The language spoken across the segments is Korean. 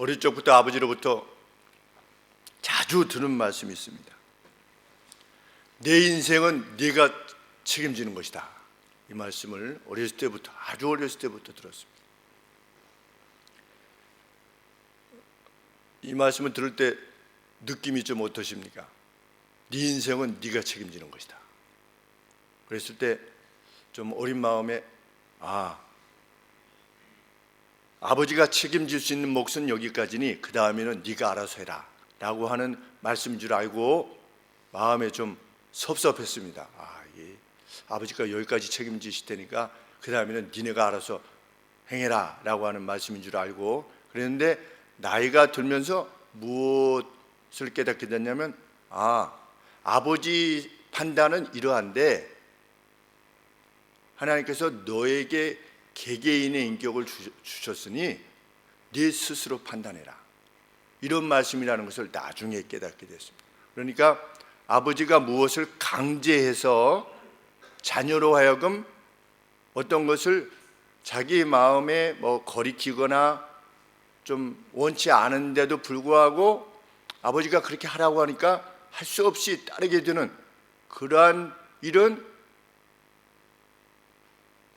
어릴 적부터 아버지로부터 자주 들은 말씀이 있습니다. 내 인생은 네가 책임지는 것이다. 이 말씀을 어렸을 때부터, 아주 어렸을 때부터 들었습니다. 이 말씀을 들을 때 느낌이 좀 어떠십니까? 네 인생은 네가 책임지는 것이다. 그랬을 때 좀 어린 마음에 아버지가 책임질 수 있는 몫은 여기까지니 그 다음에는 네가 알아서 해라 라고 하는 말씀인 줄 알고 마음에 좀 섭섭했습니다. 예. 아버지가 여기까지 책임지실 테니까 그 다음에는 니네가 알아서 행해라 라고 하는 말씀인 줄 알고 그랬는데, 나이가 들면서 무엇을 깨닫게 됐냐면 아버지 판단은 이러한데 하나님께서 너에게 개개인의 인격을 주셨으니 네 스스로 판단해라, 이런 말씀이라는 것을 나중에 깨닫게 됐습니다. 그러니까 아버지가 무엇을 강제해서 자녀로 하여금 어떤 것을 자기 마음에 거리키거나 좀 원치 않은데도 불구하고 아버지가 그렇게 하라고 하니까 할 수 없이 따르게 되는 그러한 일은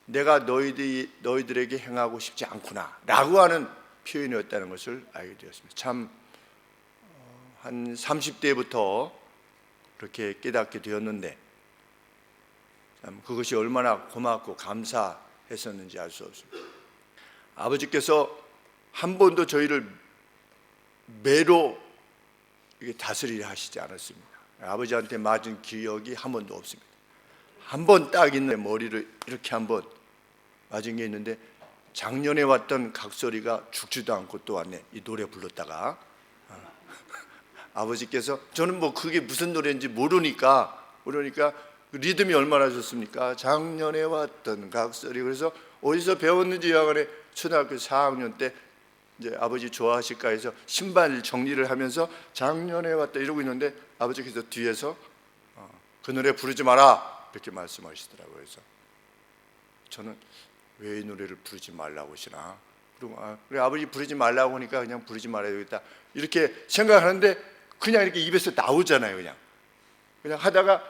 내가 너희들에게 행하고 싶지 않구나 라고 하는 표현이었다는 것을 알게 되었습니다. 참 한 30대부터 그렇게 깨닫게 되었는데 참 그것이 얼마나 고맙고 감사했었는지 알 수 없습니다. 아버지께서 한 번도 저희를 매로 다스리려 하시지 않았습니다. 아버지한테 맞은 기억이 한 번도 없습니다. 한 번 딱 있는 머리를 이렇게 한 번 맞은 게 있는데, 작년에 왔던 각설이가 죽지도 않고 또 왔네. 이 노래 불렀다가 아버지께서, 저는 그게 무슨 노래인지 모르니까 리듬이 얼마나 좋습니까? 작년에 왔던 각설이. 그래서 어디서 배웠는지 여하간에 초등학교 4학년 때 이제 아버지 좋아하실까 해서 신발 정리를 하면서 작년에 왔다 이러고 있는데 아버지께서 뒤에서 그 노래 부르지 마라 이렇게 말씀하시더라고요. 그래서 저는 왜 이 노래를 부르지 말라고 하시나, 그리고 그래 아버지 부르지 말라고 하니까 그냥 부르지 말아야 되겠다 이렇게 생각하는데 그냥 이렇게 입에서 나오잖아요. 그냥 하다가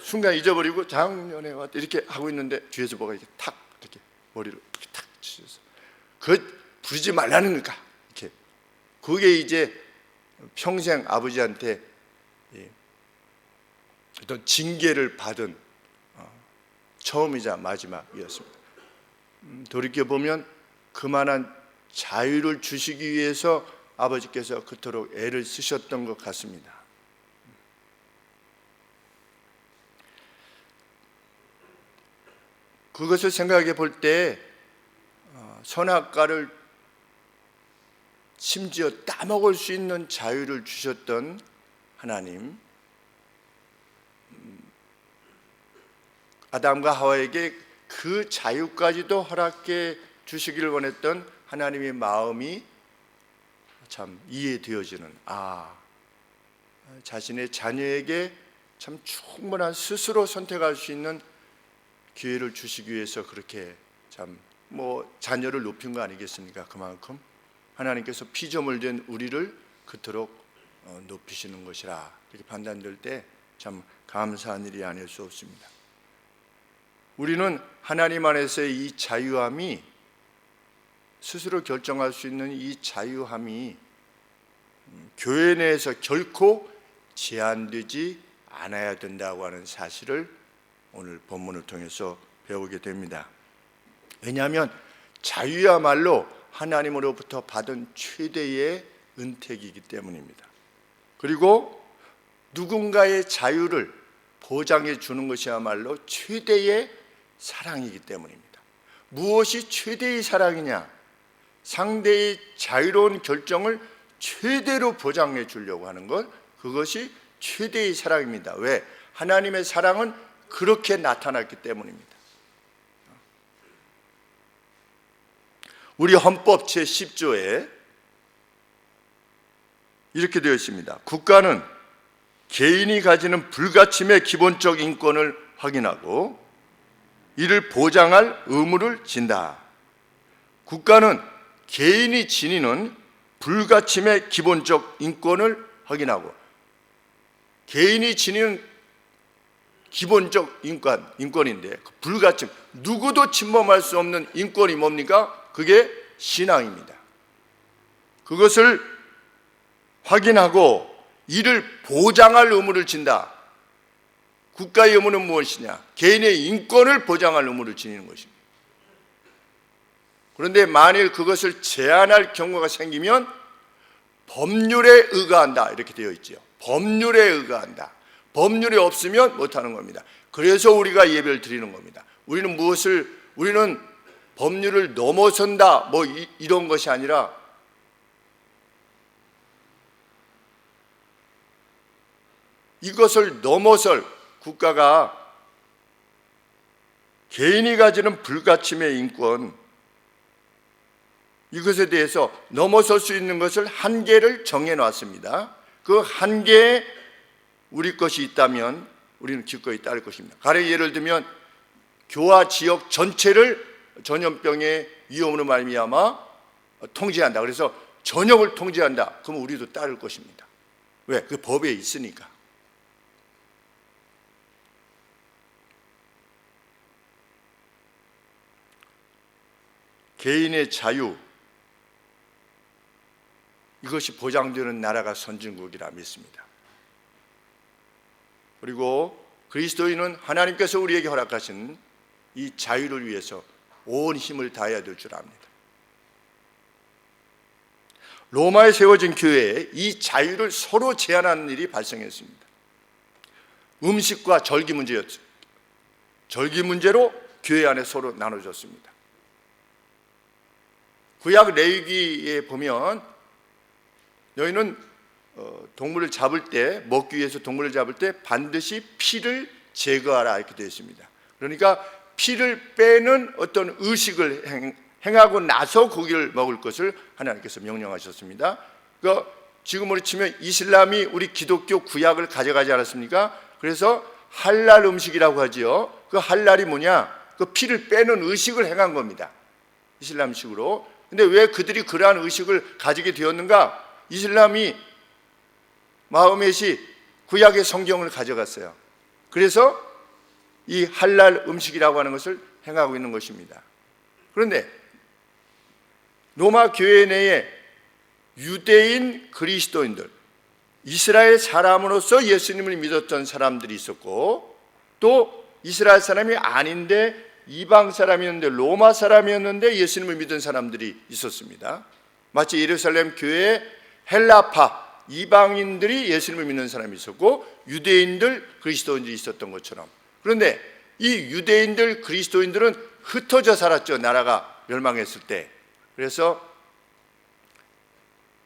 순간 잊어버리고 작년에 왔다 이렇게 하고 있는데 뒤에서 뭐가 이렇게 탁 이렇게 머리를 이렇게 탁 치셔서 그 부르지 말라는 거니까 이렇게, 그게 이제 평생 아버지한테 어떤 징계를 받은 처음이자 마지막이었습니다. 돌이켜보면 그만한 자유를 주시기 위해서 아버지께서 그토록 애를 쓰셨던 것 같습니다. 그것을 생각해 볼 때 선악과를 심지어 따먹을 수 있는 자유를 주셨던 하나님, 아담과 하와에게 그 자유까지도 허락해 주시기를 원했던 하나님의 마음이 참 이해되어지는, 자신의 자녀에게 참 충분한 스스로 선택할 수 있는 기회를 주시기 위해서 그렇게 참 자녀를 높인 거 아니겠습니까? 그만큼 하나님께서 피조물 된 우리를 그토록 높이시는 것이라 이렇게 판단될 때 참 감사한 일이 아닐 수 없습니다. 우리는 하나님 안에서의 이 자유함이, 스스로 결정할 수 있는 이 자유함이 교회 내에서 결코 제한되지 않아야 된다고 하는 사실을 오늘 본문을 통해서 배우게 됩니다. 왜냐하면 자유야말로 하나님으로부터 받은 최대의 은택이기 때문입니다. 그리고 누군가의 자유를 보장해 주는 것이야말로 최대의 사랑이기 때문입니다. 무엇이 최대의 사랑이냐? 상대의 자유로운 결정을 최대로 보장해 주려고 하는 것, 그것이 최대의 사랑입니다. 왜? 하나님의 사랑은 그렇게 나타났기 때문입니다. 우리 헌법 제10조에 이렇게 되어 있습니다. 국가는 개인이 가지는 불가침의 기본적 인권을 확인하고 이를 보장할 의무를 진다. 국가는 개인이 지니는 불가침의 기본적 인권을 확인하고, 개인이 지니는 기본적 인권인데 불가침, 누구도 침범할 수 없는 인권이 뭡니까? 그게 신앙입니다. 그것을 확인하고 이를 보장할 의무를 진다. 국가의 의무는 무엇이냐? 개인의 인권을 보장할 의무를 지니는 것입니다. 그런데 만일 그것을 제한할 경우가 생기면 법률에 의거한다, 이렇게 되어 있죠. 법률에 의거한다. 법률이 없으면 못하는 겁니다. 그래서 우리가 예배를 드리는 겁니다. 우리는 법률을 넘어선다 이런 것이 아니라 이것을 넘어설, 국가가 개인이 가지는 불가침의 인권, 이것에 대해서 넘어설 수 있는 것을 한계를 정해놨습니다. 그 한계에 우리 것이 있다면 우리는 기꺼이 따를 것입니다. 가령 예를 들면 교화 지역 전체를 전염병의 위험으로 말미암아 통제한다. 그래서 전역을 통제한다. 그럼 우리도 따를 것입니다. 왜? 그 법에 있으니까. 개인의 자유, 이것이 보장되는 나라가 선진국이라 믿습니다. 그리고 그리스도인은 하나님께서 우리에게 허락하신 이 자유를 위해서 온 힘을 다해야 될 줄 압니다. 로마에 세워진 교회에 이 자유를 서로 제한하는 일이 발생했습니다. 음식과 절기 문제였죠. 절기 문제로 교회 안에 서로 나눠졌습니다. 구약 레위기에 보면 너희는 동물을 잡을 때, 먹기 위해서 동물을 잡을 때 반드시 피를 제거하라, 이렇게 되어 있습니다. 그러니까 피를 빼는 어떤 의식을 행하고 나서 고기를 먹을 것을 하나님께서 명령하셨습니다. 그러니까 지금으로 치면 이슬람이 우리 기독교 구약을 가져가지 않았습니까? 그래서 할랄 음식이라고 하지요. 그 할랄이 뭐냐? 그 피를 빼는 의식을 행한 겁니다. 이슬람식으로. 근데 왜 그들이 그러한 의식을 가지게 되었는가? 이슬람이 마호멧이 구약의 성경을 가져갔어요. 그래서 이 할랄 음식이라고 하는 것을 행하고 있는 것입니다. 그런데 로마 교회 내에 유대인 그리스도인들, 이스라엘 사람으로서 예수님을 믿었던 사람들이 있었고, 또 이스라엘 사람이 아닌데 이방 사람이었는데, 로마 사람이었는데 예수님을 믿은 사람들이 있었습니다. 마치 예루살렘 교회에 헬라파, 이방인들이 예수님을 믿는 사람이 있었고 유대인들, 그리스도인들이 있었던 것처럼. 그런데 이 유대인들, 그리스도인들은 흩어져 살았죠. 나라가 멸망했을 때. 그래서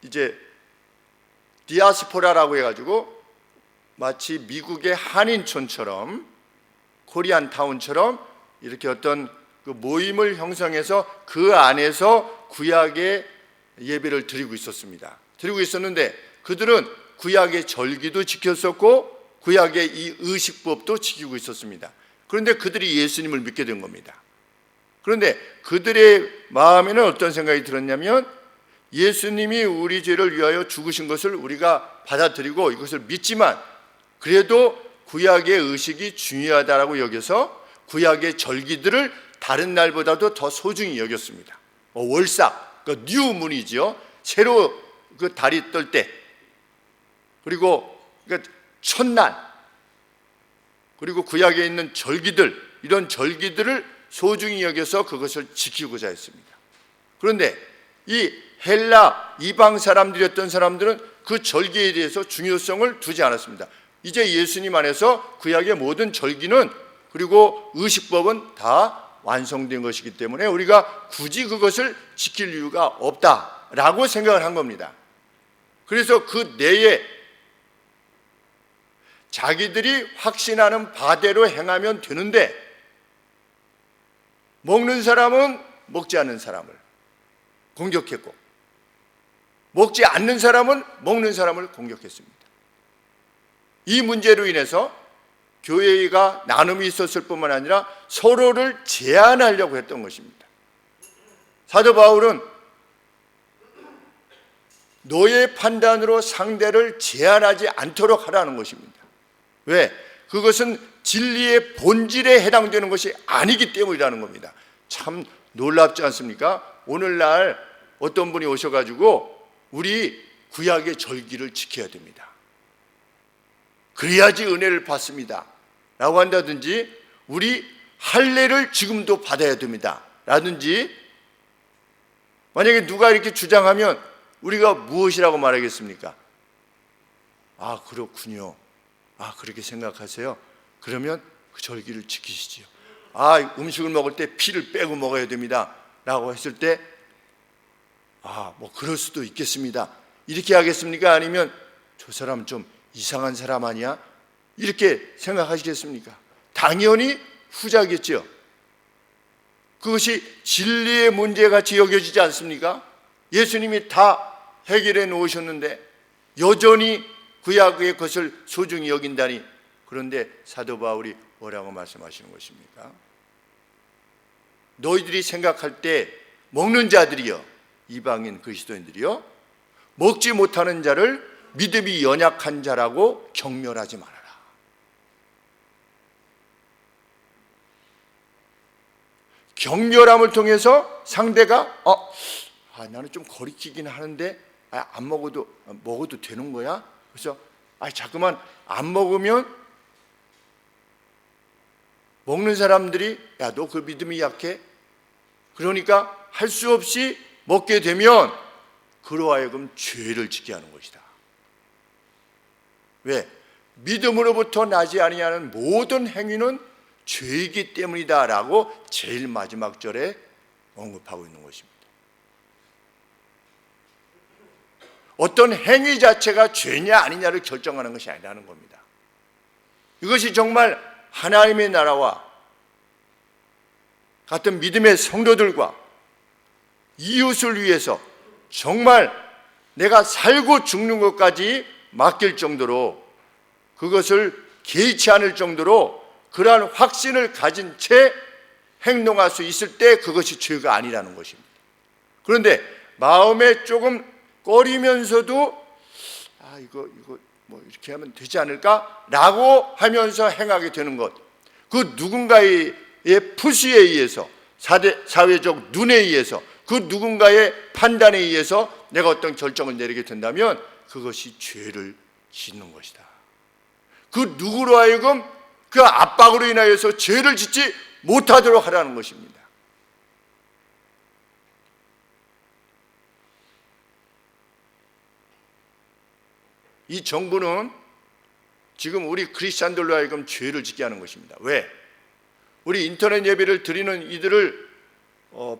이제 디아스포라라고 해가지고 마치 미국의 한인촌처럼, 코리안 타운처럼 이렇게 어떤 그 모임을 형성해서 그 안에서 구약의 예배를 드리고 있었습니다. 드리고 있었는데 그들은 구약의 절기도 지켰었고 구약의 이 의식법도 지키고 있었습니다. 그런데 그들이 예수님을 믿게 된 겁니다. 그런데 그들의 마음에는 어떤 생각이 들었냐면, 예수님이 우리 죄를 위하여 죽으신 것을 우리가 받아들이고 이것을 믿지만 그래도 구약의 의식이 중요하다라고 여겨서 구약의 절기들을 다른 날보다도 더 소중히 여겼습니다. 월삭, 그 뉴문이죠. 새로 그 달이 뜰 때, 그리고 첫날, 그리고 구약에 있는 절기들, 이런 절기들을 소중히 여겨서 그것을 지키고자 했습니다. 그런데 이 헬라 이방 사람들이었던 사람들은 그 절기에 대해서 중요성을 두지 않았습니다. 이제 예수님 안에서 구약의 모든 절기는, 그리고 의식법은 다 완성된 것이기 때문에 우리가 굳이 그것을 지킬 이유가 없다라고 생각을 한 겁니다. 그래서 그 내에 자기들이 확신하는 바대로 행하면 되는데, 먹는 사람은 먹지 않는 사람을 공격했고 먹지 않는 사람은 먹는 사람을 공격했습니다. 이 문제로 인해서 교회가 나눔이 있었을 뿐만 아니라 서로를 제한하려고 했던 것입니다. 사도 바울은 너의 판단으로 상대를 제한하지 않도록 하라는 것입니다. 왜? 그것은 진리의 본질에 해당되는 것이 아니기 때문이라는 겁니다. 참 놀랍지 않습니까? 오늘날 어떤 분이 오셔가지고 우리 구약의 절기를 지켜야 됩니다. 그래야지 은혜를 받습니다. 라고 한다든지 우리 할례를 지금도 받아야 됩니다. 라든지 만약에 누가 이렇게 주장하면 우리가 무엇이라고 말하겠습니까? 아, 그렇군요. 아, 그렇게 생각하세요? 그러면 그 절기를 지키시지요. 아, 음식을 먹을 때 피를 빼고 먹어야 됩니다. 라고 했을 때 아, 뭐 그럴 수도 있겠습니다. 이렇게 하겠습니까? 아니면 저 사람 좀 이상한 사람 아니야? 이렇게 생각하시겠습니까? 당연히 후자겠죠. 그것이 진리의 문제같이 여겨지지 않습니까? 예수님이 다 해결해 놓으셨는데 여전히 구약의 것을 소중히 여긴다니. 그런데 사도 바울이 뭐라고 말씀하시는 것입니까? 너희들이 생각할 때 먹는 자들이여, 이방인 그리스도인들이여, 먹지 못하는 자를 믿음이 연약한 자라고 경멸하지 말아라. 경멸함을 통해서 상대가 나는 좀 거리끼긴 하는데 안 먹어도 되는 거야? 그래서 자꾸만 안 먹으면 먹는 사람들이 야, 너 그 믿음이 약해? 그러니까 할 수 없이 먹게 되면 그로 하여금 죄를 짓게 하는 것이다. 왜? 믿음으로부터 나지 아니하는 모든 행위는 죄이기 때문이다 라고 제일 마지막 절에 언급하고 있는 것입니다. 어떤 행위 자체가 죄냐 아니냐를 결정하는 것이 아니라는 겁니다. 이것이 정말 하나님의 나라와 같은 믿음의 성도들과 이웃을 위해서 정말 내가 살고 죽는 것까지 맡길 정도로, 그것을 개의치 않을 정도로 그러한 확신을 가진 채 행동할 수 있을 때 그것이 죄가 아니라는 것입니다. 그런데 마음에 조금 꺼리면서도 이거 뭐 이렇게 하면 되지 않을까라고 하면서 행하게 되는 것, 그 누군가의 푸시에 의해서, 사회적 눈에 의해서, 그 누군가의 판단에 의해서 내가 어떤 결정을 내리게 된다면 그것이 죄를 짓는 것이다. 그 누구로 하여금 그 압박으로 인하여서 죄를 짓지 못하도록 하라는 것입니다. 이 정부는 지금 우리 크리스찬들로 하여금 죄를 짓게 하는 것입니다. 왜? 우리 인터넷 예배를 드리는 이들을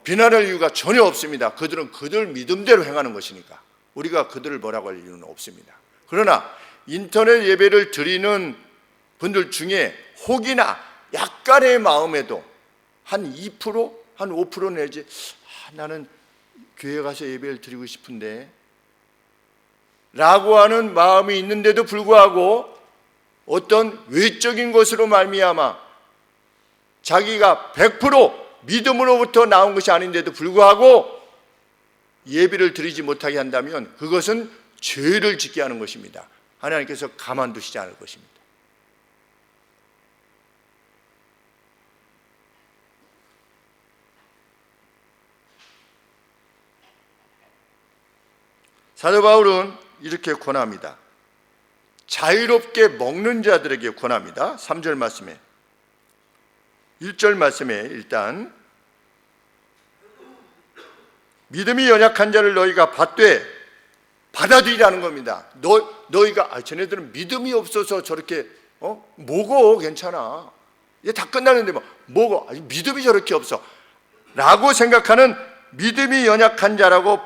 비난할 이유가 전혀 없습니다. 그들은 그들 믿음대로 행하는 것이니까 우리가 그들을 뭐라고 할 이유는 없습니다. 그러나 인터넷 예배를 드리는 분들 중에 혹이나 약간의 마음에도 한 2%, 한 5% 내지 나는 교회 가서 예배를 드리고 싶은데 라고 하는 마음이 있는데도 불구하고 어떤 외적인 것으로 말미암아 자기가 100% 믿음으로부터 나온 것이 아닌데도 불구하고 예배를 드리지 못하게 한다면 그것은 죄를 짓게 하는 것입니다. 하나님께서 가만두시지 않을 것입니다. 사도 바울은 이렇게 권합니다. 자유롭게 먹는 자들에게 권합니다. 3절 말씀에, 1절 말씀에 일단 믿음이 연약한 자를 너희가 받되, 받아들이라는 겁니다. 너희가 쟤네들은 믿음이 없어서 저렇게 먹어, 괜찮아, 이게 다 끝나는데 먹어, 믿음이 저렇게 없어 라고 생각하는 믿음이 연약한 자라고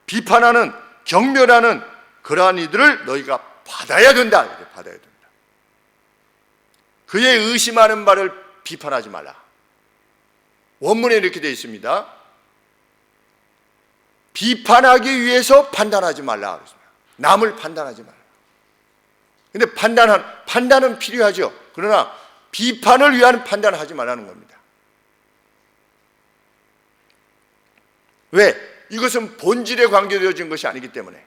비판하는, 경멸하는 그러한 이들을 너희가 받아야 된다. 이렇게 받아야 된다. 그의 의심하는 바를 비판하지 말라. 원문에 이렇게 되어 있습니다. 비판하기 위해서 판단하지 말라. 남을 판단하지 말라. 근데 판단은 필요하죠. 그러나 비판을 위한 판단을 하지 말라는 겁니다. 왜? 이것은 본질에 관계되어진 것이 아니기 때문에.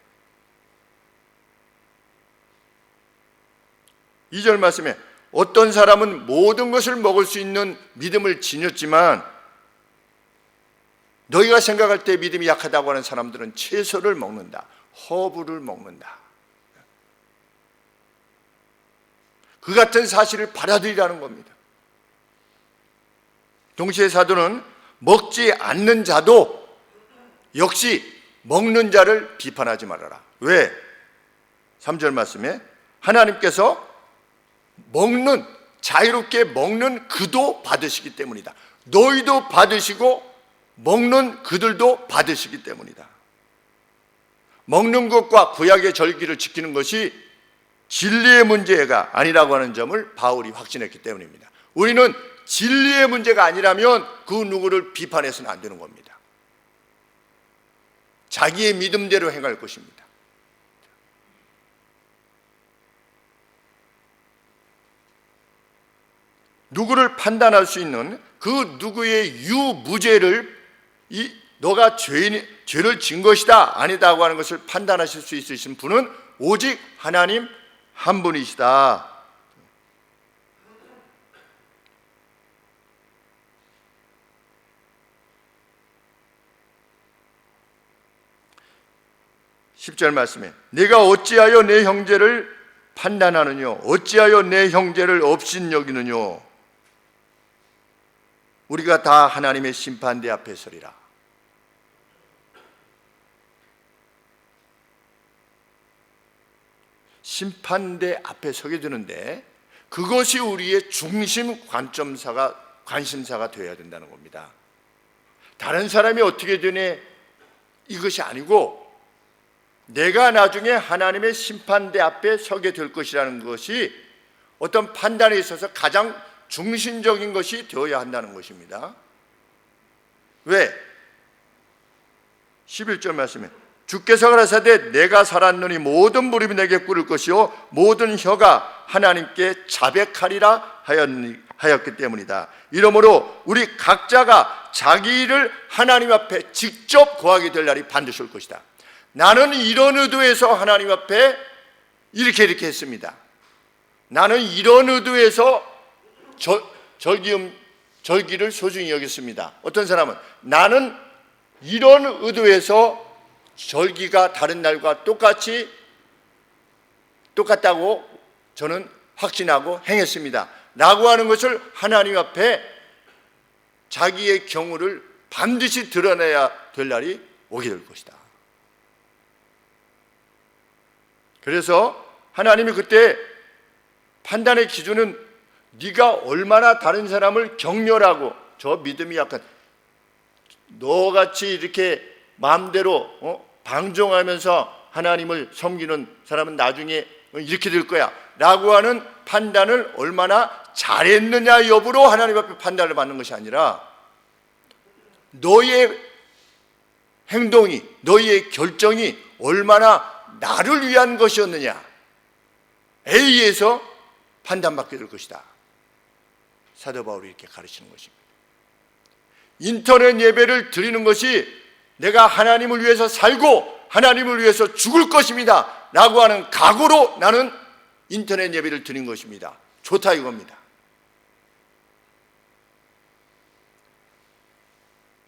2절 말씀에 어떤 사람은 모든 것을 먹을 수 있는 믿음을 지녔지만 너희가 생각할 때 믿음이 약하다고 하는 사람들은 채소를 먹는다, 허브를 먹는다. 그 같은 사실을 받아들이라는 겁니다. 동시에 사도는 먹지 않는 자도 역시 먹는 자를 비판하지 말아라. 왜? 3절 말씀에 하나님께서 먹는, 자유롭게 먹는 그도 받으시기 때문이다. 너희도 받으시고 먹는 그들도 받으시기 때문이다. 먹는 것과 구약의 절기를 지키는 것이 진리의 문제가 아니라고 하는 점을 바울이 확신했기 때문입니다. 우리는 진리의 문제가 아니라면 그 누구를 비판해서는 안 되는 겁니다. 자기의 믿음대로 행할 것입니다. 누구를 판단할 수 있는 그 누구의 유무죄를 너가 죄를 진 것이다 아니다고 하는 것을 판단하실 수 있으신 분은 오직 하나님 한 분이시다. (10절) 말씀에 내가 어찌하여 내 형제를 판단하느냐, 어찌하여 내 형제를 업신여기느냐. 우리가 다 하나님의 심판대 앞에 서리라. 심판대 앞에 서게 되는데 그것이 우리의 중심 관심사가 되어야 된다는 겁니다. 다른 사람이 어떻게 되네 이것이 아니고 내가 나중에 하나님의 심판대 앞에 서게 될 것이라는 것이 어떤 판단에 있어서 가장 중심적인 것이 되어야 한다는 것입니다. 왜? 11절 말씀에 주께서 가라사대 내가 살았노니 모든 무릎이 내게 꿇을 것이요 모든 혀가 하나님께 자백하리라 하였기 때문이다. 이러므로 우리 각자가 자기 일을 하나님 앞에 직접 고하게 될 날이 반드시 올 것이다. 나는 이런 의도에서 하나님 앞에 이렇게 했습니다. 나는 이런 의도에서 절기를 소중히 여겼습니다. 어떤 사람은 나는 이런 의도에서 절기가 다른 날과 똑같다고 저는 확신하고 행했습니다 라고 하는 것을 하나님 앞에 자기의 경우를 반드시 드러내야 될 날이 오게 될 것이다. 그래서 하나님이 그때 판단의 기준은 네가 얼마나 다른 사람을 격렬하고 저 믿음이 약간 너같이 이렇게 마음대로 방종하면서 하나님을 섬기는 사람은 나중에 이렇게 될 거야 라고 하는 판단을 얼마나 잘했느냐 여부로 하나님 앞에 판단을 받는 것이 아니라 너의 행동이, 너의 결정이 얼마나 나를 위한 것이었느냐에 의해서 판단받게 될 것이다. 사도 바울이 이렇게 가르치는 것입니다. 인터넷 예배를 드리는 것이 내가 하나님을 위해서 살고 하나님을 위해서 죽을 것입니다 라고 하는 각오로 나는 인터넷 예배를 드린 것입니다. 좋다 이겁니다.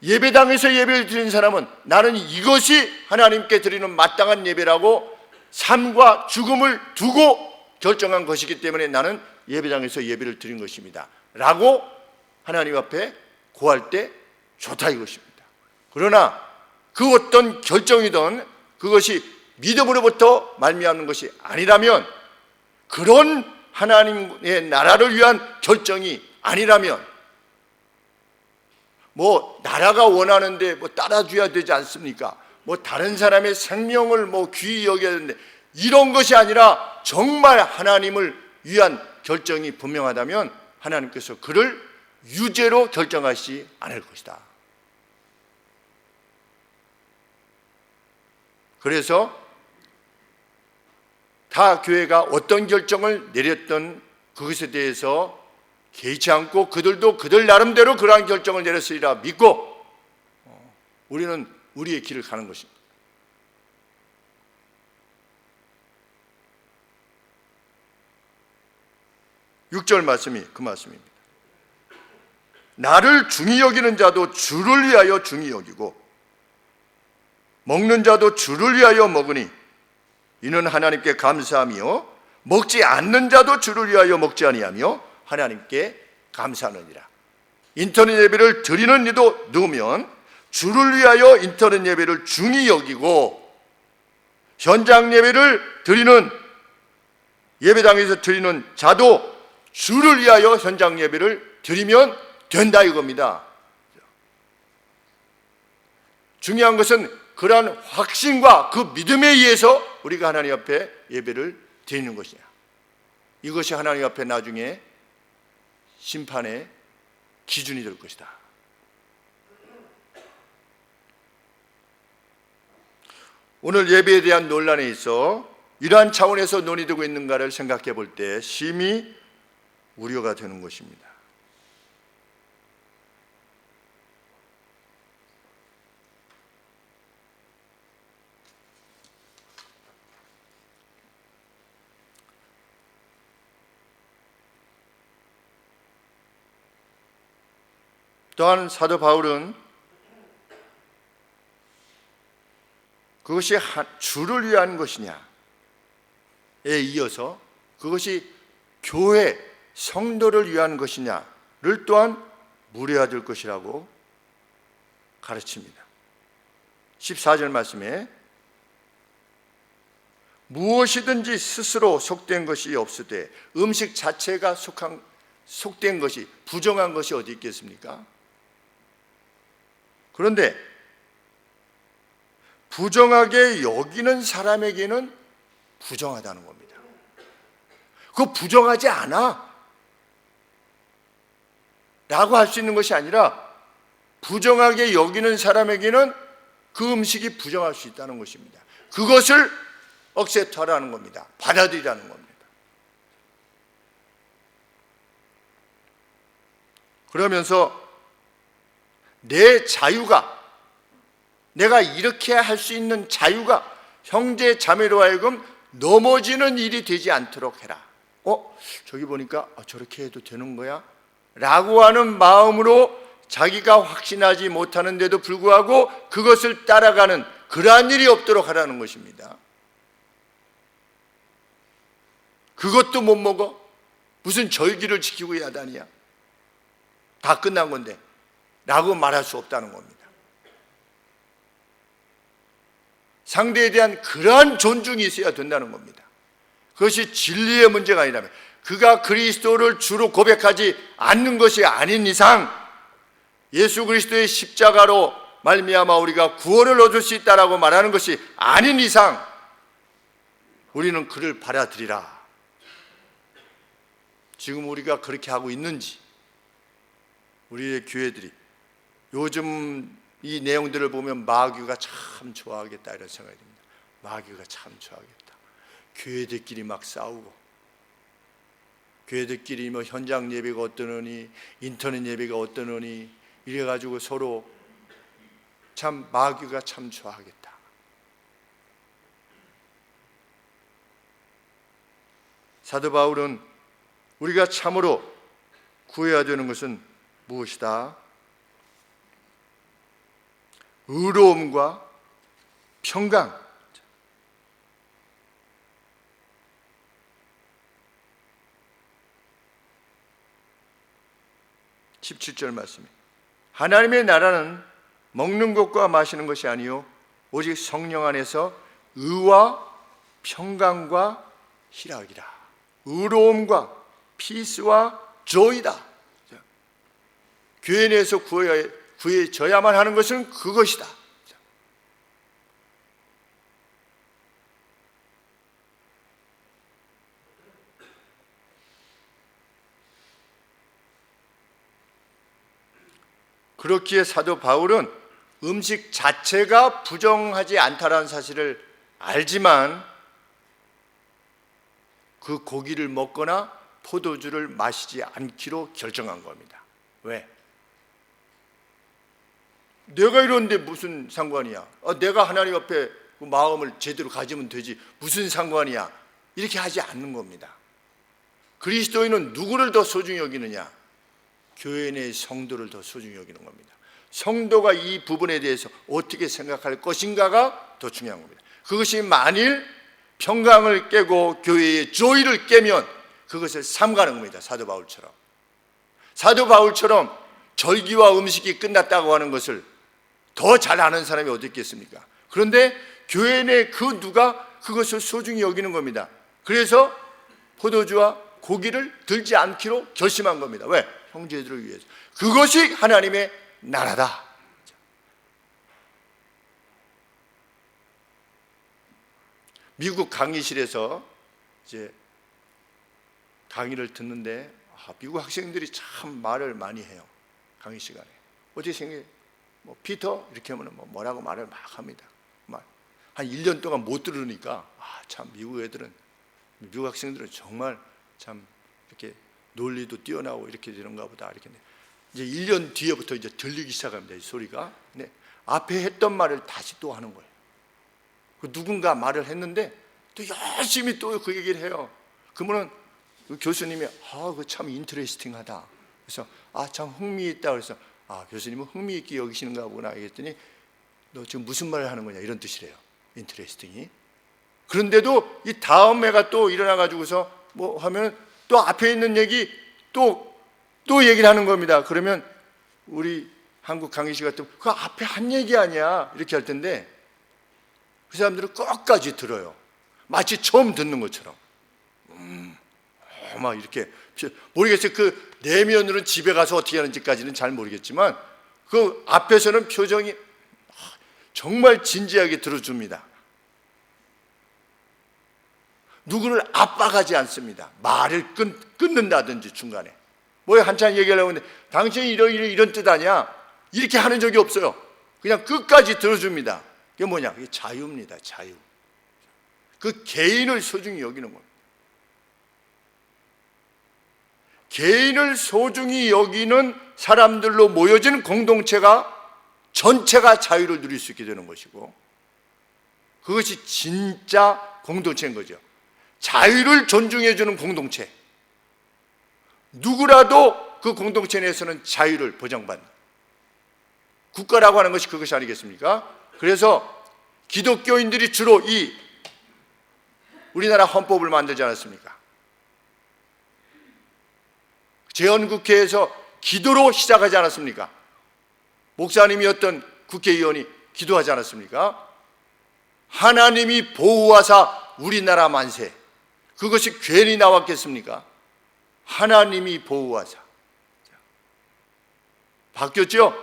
예배당에서 예배를 드리는 사람은 나는 이것이 하나님께 드리는 마땅한 예배라고 삶과 죽음을 두고 결정한 것이기 때문에 나는 예배당에서 예배를 드린 것입니다 라고 하나님 앞에 고할 때 좋다 이것입니다. 그러나 그 어떤 결정이든 그것이 믿음으로부터 말미암는 것이 아니라면, 그런 하나님의 나라를 위한 결정이 아니라면, 나라가 원하는데 따라줘야 되지 않습니까? 다른 사람의 생명을 귀히 여겨야 되는데, 이런 것이 아니라 정말 하나님을 위한 결정이 분명하다면 하나님께서 그를 유죄로 결정하시지 않을 것이다. 그래서 다 교회가 어떤 결정을 내렸던 그것에 대해서 개의치 않고 그들도 그들 나름대로 그러한 결정을 내렸으리라 믿고 우리는 우리의 길을 가는 것입니다. 6절 말씀이 그 말씀입니다. 나를 중히 여기는 자도 주를 위하여 중히 여기고 먹는 자도 주를 위하여 먹으니 이는 하나님께 감사하며 먹지 않는 자도 주를 위하여 먹지 아니하며 하나님께 감사하느니라. 인터넷 예배를 드리는 이도 넣으면 주를 위하여 인터넷 예배를 중히 여기고 현장 예배를 드리는 예배당에서 드리는 자도 주를 위하여 현장 예배를 드리면 된다 이겁니다. 중요한 것은 그러한 확신과 그 믿음에 의해서 우리가 하나님 앞에 예배를 드리는 것이냐. 이것이 하나님 앞에 나중에 심판의 기준이 될 것이다. 오늘 예배에 대한 논란에 있어 이러한 차원에서 논의되고 있는가를 생각해 볼 때 심히 우려가 되는 것입니다. 또한 사도 바울은 그것이 주를 위한 것이냐에 이어서 그것이 교회, 성도를 위한 것이냐를 또한 물어야 될 것이라고 가르칩니다. 14절 말씀에 무엇이든지 스스로 속된 것이 없으되 음식 자체가 속된 것이 부정한 것이 어디 있겠습니까? 그런데 부정하게 여기는 사람에게는 부정하다는 겁니다. 그거 부정하지 않아 라고 할 수 있는 것이 아니라 부정하게 여기는 사람에게는 그 음식이 부정할 수 있다는 것입니다. 그것을 억셉트하라는 겁니다. 받아들이라는 겁니다. 그러면서 내 자유가, 내가 이렇게 할 수 있는 자유가 형제 자매로 하여금 넘어지는 일이 되지 않도록 해라. 저기 보니까 저렇게 해도 되는 거야? 라고 하는 마음으로 자기가 확신하지 못하는데도 불구하고 그것을 따라가는 그러한 일이 없도록 하라는 것입니다. 그것도 못 먹어? 무슨 절기를 지키고 야단이야? 다 끝난 건데 라고 말할 수 없다는 겁니다. 상대에 대한 그러한 존중이 있어야 된다는 겁니다. 그것이 진리의 문제가 아니라면, 그가 그리스도를 주로 고백하지 않는 것이 아닌 이상, 예수 그리스도의 십자가로 말미암아 우리가 구원을 얻을 수 있다라고 말하는 것이 아닌 이상 우리는 그를 받아들이라. 지금 우리가 그렇게 하고 있는지, 우리의 교회들이 요즘 이 내용들을 보면 마귀가 참 좋아하겠다 이런 생각이 듭니다. 마귀가 참 좋아하겠다. 교회들끼리 막 싸우고, 교회들끼리 뭐 현장 예배가 어떠느니 인터넷 예배가 어떠느니 이래가지고 서로 참 마귀가 참 좋아하겠다. 사도 바울은 우리가 참으로 구해야 되는 것은 무엇이다? 의로움과 평강. 17절 말씀이 하나님의 나라는 먹는 것과 마시는 것이 아니요 오직 성령 안에서 의와 평강과 희락이라. 의로움과 피스와 조이다. 교회 내에서 구해져야만 하는 것은 그것이다. 그렇기에 사도 바울은 음식 자체가 부정하지 않다라는 사실을 알지만 그 고기를 먹거나 포도주를 마시지 않기로 결정한 겁니다. 왜? 내가 이러는데 무슨 상관이야? 내가 하나님 앞에 그 마음을 제대로 가지면 되지 무슨 상관이야? 이렇게 하지 않는 겁니다. 그리스도인은 누구를 더 소중히 여기느냐? 교회 내 성도를 더 소중히 여기는 겁니다. 성도가 이 부분에 대해서 어떻게 생각할 것인가가 더 중요한 겁니다. 그것이 만일 평강을 깨고 교회의 조의를 깨면 그것을 삼가는 겁니다. 사도 바울처럼. 사도 바울처럼 절기와 음식이 끝났다고 하는 것을 더 잘 아는 사람이 어디 있겠습니까? 그런데 교회 내 그 누가 그것을 소중히 여기는 겁니다. 그래서 포도주와 고기를 들지 않기로 결심한 겁니다. 왜? 형제들을 위해서. 그것이 하나님의 나라다. 미국 강의실에서 이제 강의를 듣는데 미국 학생들이 참 말을 많이 해요. 강의 시간에. 어떻게 생각해? 피터 이렇게 하면 뭐라고 말을 막 합니다. 한 1년 동안 못 들으니까 참 미국 애들은, 미국 학생들은 정말 참 이렇게 논리도 뛰어나고 이렇게 되는가 보다. 이렇게 이제 1년 뒤에부터 이제 들리기 시작합니다. 이 소리가. 근데 앞에 했던 말을 다시 또 하는 거예요. 누군가 말을 했는데 또 열심히 또 그 얘기를 해요. 그러면 그 교수님이 그거 참 인터레스팅하다. 그래서 참 흥미있다. 그래서 교수님은 흥미있게 여기시는가 보구나. 그랬더니 너 지금 무슨 말을 하는 거냐 이런 뜻이래요. 인터레스팅이. 그런데도 이 다음 해가 또 일어나가지고서 뭐 하면 또 앞에 있는 얘기 또 얘기를 하는 겁니다. 그러면 우리 한국 강의실 같은 그 앞에 한 얘기 아니야 이렇게 할 텐데 그 사람들은 끝까지 들어요. 마치 처음 듣는 것처럼. 막 이렇게 모르겠어요. 그 내면으로는 집에 가서 어떻게 하는지까지는 잘 모르겠지만 그 앞에서는 표정이 정말 진지하게 들어줍니다. 누구를 압박하지 않습니다. 말을 끊는다든지 중간에 한참 얘기하려고 하는데 당신이 이런 뜻 아니야 이렇게 하는 적이 없어요. 그냥 끝까지 들어줍니다. 그게 뭐냐? 그게 자유입니다. 자유. 그 개인을 소중히 여기는 겁니다. 개인을 소중히 여기는 사람들로 모여진 공동체가 전체가 자유를 누릴 수 있게 되는 것이고 그것이 진짜 공동체인 거죠. 자유를 존중해주는 공동체. 누구라도 그 공동체 내에서는 자유를 보장받는 국가라고 하는 것이 그것이 아니겠습니까? 그래서 기독교인들이 주로 이 우리나라 헌법을 만들지 않았습니까? 재헌국회에서 기도로 시작하지 않았습니까? 목사님이었던 국회의원이 기도하지 않았습니까? 하나님이 보호하사 우리나라 만세. 그것이 괜히 나왔겠습니까? 하나님이 보호하사. 바뀌었죠?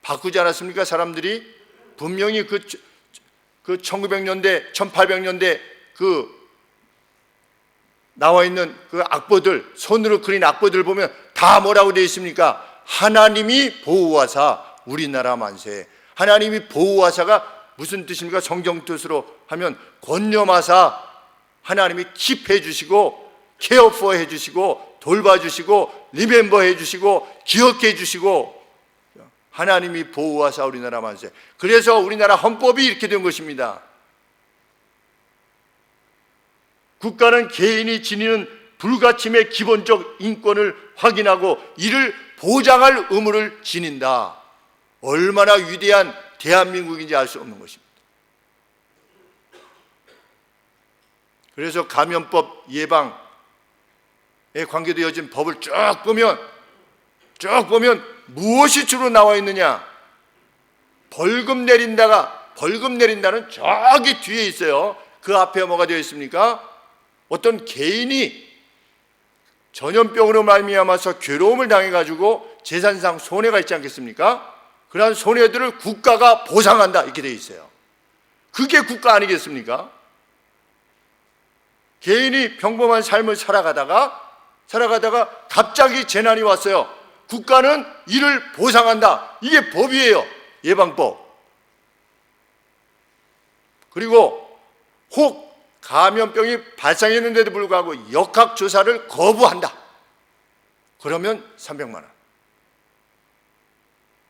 바꾸지 않았습니까? 사람들이 분명히 그 1900년대, 1800년대 나와 있는 그 악보들, 손으로 그린 악보들 보면 다 뭐라고 되어 있습니까? 하나님이 보호하사 우리나라 만세. 하나님이 보호하사가 무슨 뜻입니까? 성경 뜻으로 하면 권념하사 하나님이 킵해 주시고 케어포 해 주시고 돌봐주시고 리멤버 해 주시고 기억해 주시고 하나님이 보호하사 우리나라 만세. 그래서 우리나라 헌법이 이렇게 된 것입니다. 국가는 개인이 지니는 불가침의 기본적 인권을 확인하고 이를 보장할 의무를 지닌다. 얼마나 위대한 대한민국인지 알 수 없는 것입니다. 그래서 감염법 예방에 관계되어진 법을 쭉 보면 무엇이 주로 나와 있느냐? 벌금 내린다는 저기 뒤에 있어요. 그 앞에 뭐가 되어 있습니까? 어떤 개인이 전염병으로 말미암아서 괴로움을 당해가지고 재산상 손해가 있지 않겠습니까? 그러한 손해들을 국가가 보상한다 이렇게 되어 있어요. 그게 국가 아니겠습니까? 개인이 평범한 삶을 살아가다가 갑자기 재난이 왔어요. 국가는 이를 보상한다. 이게 법이에요. 예방법. 그리고 혹 감염병이 발생했는데도 불구하고 역학조사를 거부한다. 그러면 300만 원.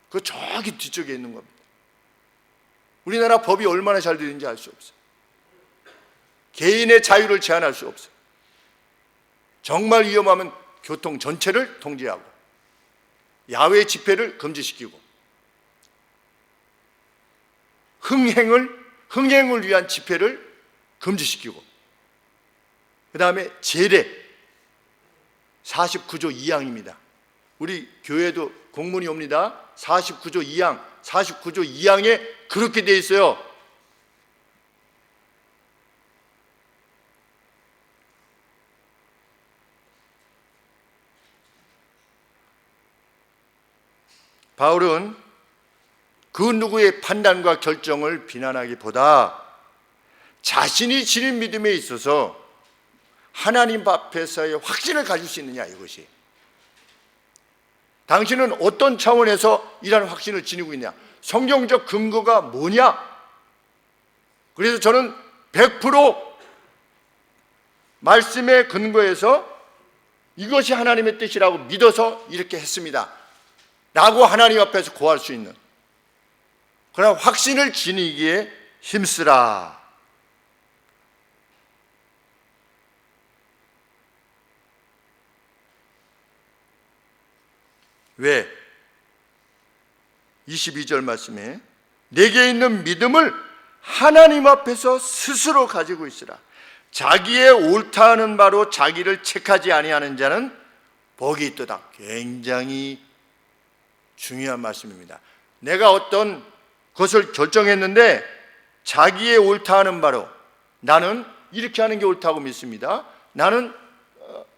그 저기 뒤쪽에 있는 겁니다. 우리나라 법이 얼마나 잘 되는지 알 수 없어요. 개인의 자유를 제한할 수 없어요. 정말 위험하면 교통 전체를 통제하고 야외 집회를 금지시키고 흥행을 위한 집회를 금지시키고 그 다음에 제례 49조 2항입니다. 우리 교회도 공문이 옵니다. 49조 2항, 49조 2항에 그렇게 돼 있어요. 바울은 그 누구의 판단과 결정을 비난하기보다 자신이 지닌 믿음에 있어서 하나님 앞에서의 확신을 가질 수 있느냐, 이것이. 당신은 어떤 차원에서 이러한 확신을 지니고 있냐? 성경적 근거가 뭐냐? 그래서 저는 100% 말씀의 근거에서 이것이 하나님의 뜻이라고 믿어서 이렇게 했습니다 라고 하나님 앞에서 고할 수 있는 그런 확신을 지니기에 힘쓰라. 왜? 22절 말씀에 내게 있는 믿음을 하나님 앞에서 스스로 가지고 있으라. 자기의 옳다 하는 바로 자기를 책하지 아니하는 자는 복이 있도다. 굉장히 중요한 말씀입니다. 내가 어떤 것을 결정했는데 자기의 옳다 하는 바로 나는 이렇게 하는 게 옳다고 믿습니다. 나는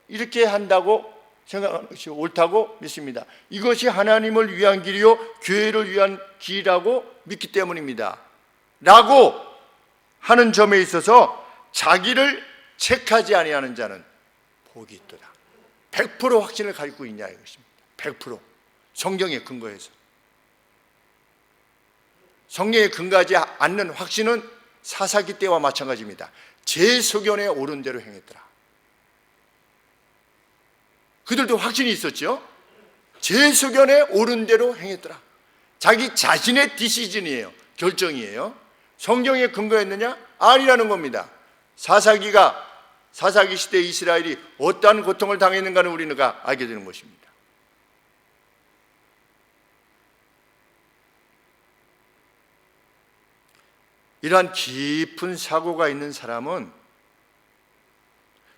이렇게 한다고 생각하는 것이 옳다고 믿습니다. 이것이 하나님을 위한 길이요 교회를 위한 길이라고 믿기 때문입니다 라고 하는 점에 있어서 자기를 책하지 아니하는 자는 복이 있도다. 100% 확신을 가지고 있냐 이것입니다. 100% 성경에 근거해서. 성경에 근거하지 않는 확신은 사사기 때와 마찬가지입니다. 제 소견에 옳은 대로 행했더라. 그들도 확신이 있었죠. 제 소견에 옳은 대로 행했더라. 자기 자신의 디시전이에요. 결정이에요. 성경에 근거했느냐? 아니라는 겁니다. 사사기 시대 이스라엘이 어떠한 고통을 당했는가는 우리가 알게 되는 것입니다. 이러한 깊은 사고가 있는 사람은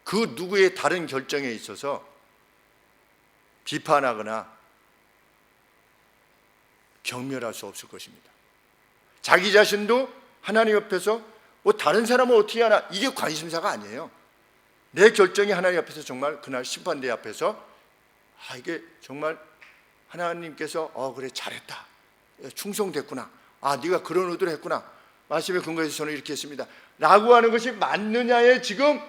그 누구의 다른 결정에 있어서 비판하거나 경멸할 수 없을 것입니다. 자기 자신도 하나님 옆에서 다른 사람은 어떻게 하나 이게 관심사가 아니에요. 내 결정이 하나님 앞에서 정말 그날 심판대 앞에서 이게 정말 하나님께서 그래 잘했다, 충성됐구나, 네가 그런 의도를 했구나, 말씀에 근거해서 저는 이렇게 했습니다 라고 하는 것이 맞느냐에 지금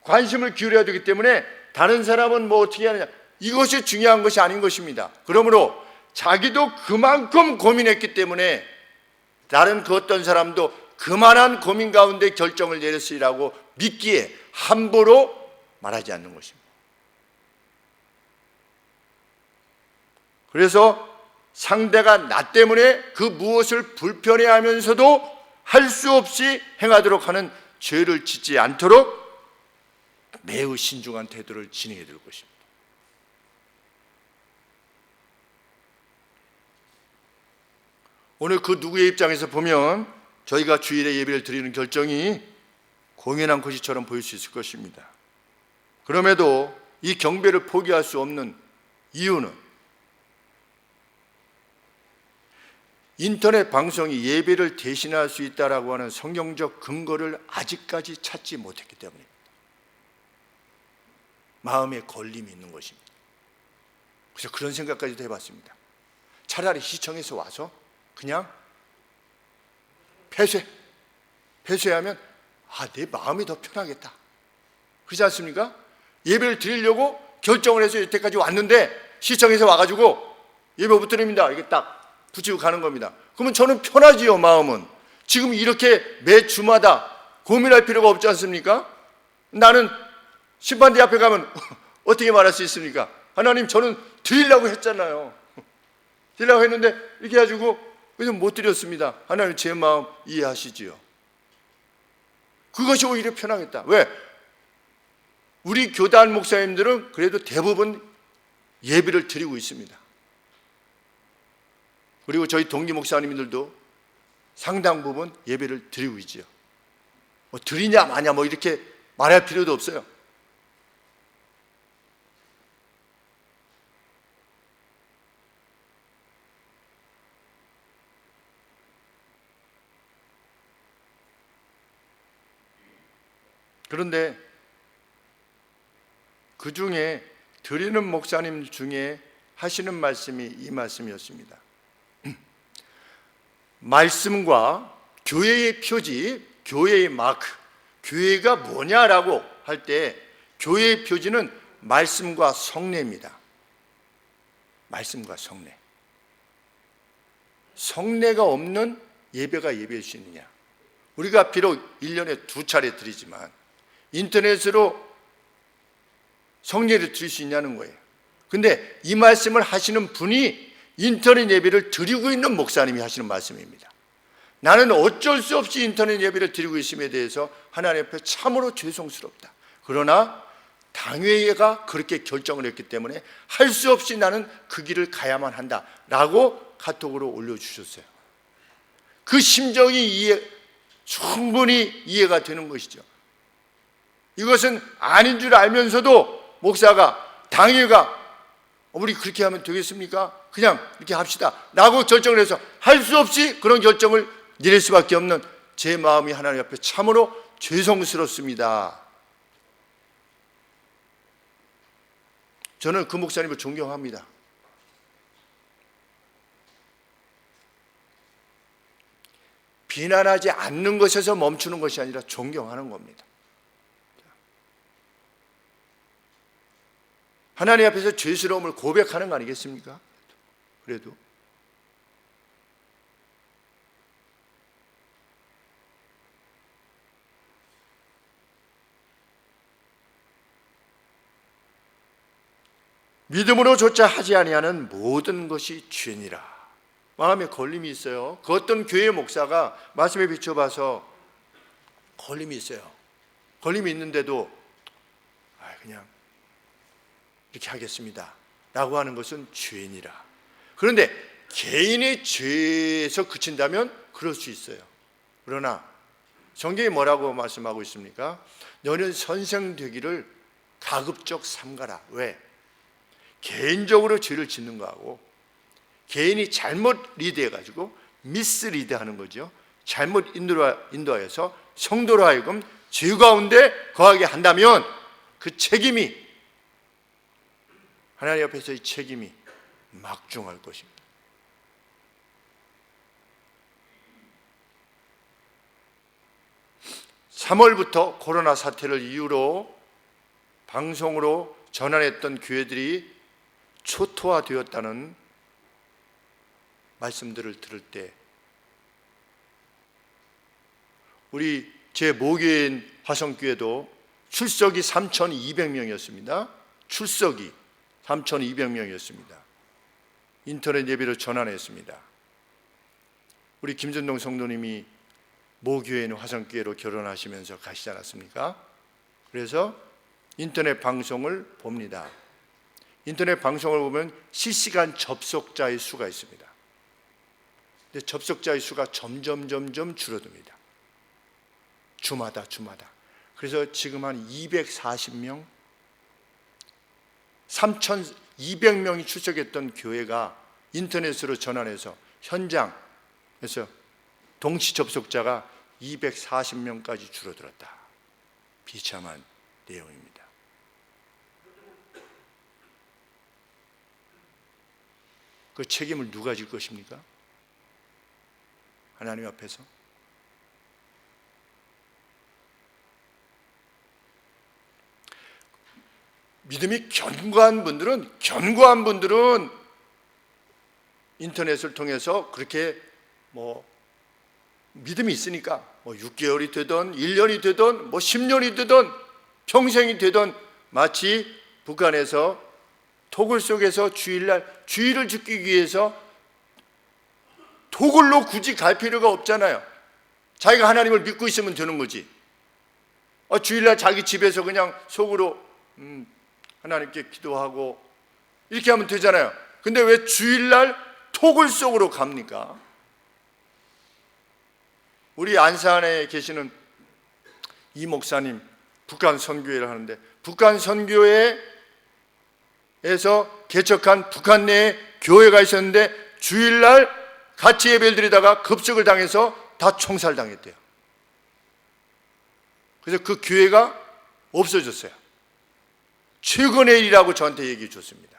관심을 기울여야 되기 때문에 다른 사람은 뭐 어떻게 하느냐 이것이 중요한 것이 아닌 것입니다. 그러므로 자기도 그만큼 고민했기 때문에 다른 그 어떤 사람도 그만한 고민 가운데 결정을 내렸으리라고 믿기에 함부로 말하지 않는 것입니다. 그래서 상대가 나 때문에 그 무엇을 불편해하면서도 할 수 없이 행하도록 하는 죄를 짓지 않도록 매우 신중한 태도를 지니게 될 것입니다. 오늘 그 누구의 입장에서 보면 저희가 주일에 예배를 드리는 결정이 공연한 것이처럼 보일 수 있을 것입니다. 그럼에도 이 경배를 포기할 수 없는 이유는 인터넷 방송이 예배를 대신할 수 있다라고 하는 성경적 근거를 아직까지 찾지 못했기 때문입니다. 마음에 걸림이 있는 것입니다. 그래서 그런 생각까지도 해봤습니다. 차라리 시청에서 와서 그냥 폐쇄하면 내 마음이 더 편하겠다. 그렇지 않습니까? 예배를 드리려고 결정을 해서 여태까지 왔는데 시청에서 와가지고 예배 못 드립니다 이게 딱 붙이고 가는 겁니다. 그러면 저는 편하지요. 마음은 지금 이렇게 매 주마다 고민할 필요가 없지 않습니까? 나는 심판대 앞에 가면 어떻게 말할 수 있습니까? 하나님 저는 드리려고 했잖아요. 드리려고 했는데 이렇게 해가지고 그래서 못 드렸습니다. 하나님 제 마음 이해하시지요. 그것이 오히려 편하겠다. 왜? 우리 교단 목사님들은 그래도 대부분 예배를 드리고 있습니다. 그리고 저희 동기 목사님들도 상당 부분 예배를 드리고 있지요. 뭐 드리냐 마냐 뭐 이렇게 말할 필요도 없어요. 그런데 그 중에 드리는 목사님 중에 하시는 말씀이 이 말씀이었습니다. 말씀과 교회의 표지, 교회의 마크, 교회가 뭐냐라고 할 때 교회의 표지는 말씀과 성례입니다. 말씀과 성례. 성례가 없는 예배가 예배일 수 있느냐? 우리가 비록 1년에 2차례 드리지만 인터넷으로 성례를 드릴 수 있냐는 거예요. 근데 이 말씀을 하시는 분이 인터넷 예배를 드리고 있는 목사님이 하시는 말씀입니다. 나는 어쩔 수 없이 인터넷 예배를 드리고 있음에 대해서 하나님 앞에 참으로 죄송스럽다. 그러나 당회가 그렇게 결정을 했기 때문에 할 수 없이 나는 그 길을 가야만 한다 라고 카톡으로 올려주셨어요. 그 심정이 충분히 이해가 되는 것이죠. 이것은 아닌 줄 알면서도 목사가, 당회가 우리 그렇게 하면 되겠습니까? 그냥 이렇게 합시다 라고 결정을 해서 할 수 없이 그런 결정을 내릴 수밖에 없는 제 마음이 하나님 앞에 참으로 죄송스럽습니다. 저는 그 목사님을 존경합니다. 비난하지 않는 것에서 멈추는 것이 아니라 존경하는 겁니다. 하나님 앞에서 죄스러움을 고백하는 거 아니겠습니까? 그래도 믿음으로조차 하지 아니하는 모든 것이 죄니라. 마음에 걸림이 있어요. 그 어떤 교회 목사가 말씀에 비춰봐서 걸림이 있어요. 걸림이 있는데도 그냥 이렇게 하겠습니다 라고 하는 것은 죄니라. 그런데 개인의 죄에서 그친다면 그럴 수 있어요. 그러나 성경이 뭐라고 말씀하고 있습니까? 너는 선생되기를 가급적 삼가라. 왜? 개인적으로 죄를 짓는 거하고 개인이 잘못 리드해가지고 미스리드하는 거죠. 잘못 인도하여서 성도로 하여금 죄 가운데 거하게 한다면 그 책임이, 하나님 앞에서의 책임이 막중할 것입니다. (3월부터) 코로나 사태를 이유로 방송으로 전환했던 교회들이 초토화되었다는 말씀들을 들을 때 우리 제 모교인 화성교회도 출석이 3,200명이었습니다. 출석이 3,200명이었습니다. 인터넷 예배를 전환했습니다. 우리 김전동 성도님이 모교회인 화성교회로 결혼하시면서 가시지 않았습니까? 그래서 인터넷 방송을 봅니다. 인터넷 방송을 보면 실시간 접속자의 수가 있습니다. 근데 접속자의 수가 점점 줄어듭니다. 주마다. 그래서 지금 한 240명, 3,200명이 출석했던 교회가 인터넷으로 전환해서 현장에서 동시 접속자가 240명까지 줄어들었다. 비참한 내용입니다. 그 책임을 누가 질 것입니까? 하나님 앞에서. 믿음이 견고한 분들은 인터넷을 통해서 그렇게 믿음이 있으니까 6개월이 되든 1년이 되든 10년이 되든 평생이 되든 마치 북한에서 토굴 속에서 주일날 주일을 지키기 위해서 토굴로 굳이 갈 필요가 없잖아요. 자기가 하나님을 믿고 있으면 되는 거지. 주일날 자기 집에서 그냥 속으로 하나님께 기도하고 이렇게 하면 되잖아요. 근데 왜 주일날 톡을 속으로 갑니까? 우리 안산에 계시는 이 목사님 북한 선교회를 하는데, 북한 선교회에서 개척한 북한 내에 교회가 있었는데 주일날 같이 예배를 드리다가 급습을 당해서 다 총살당했대요. 그래서 그 교회가 없어졌어요. 최근의 일이라고 저한테 얘기해 줬습니다.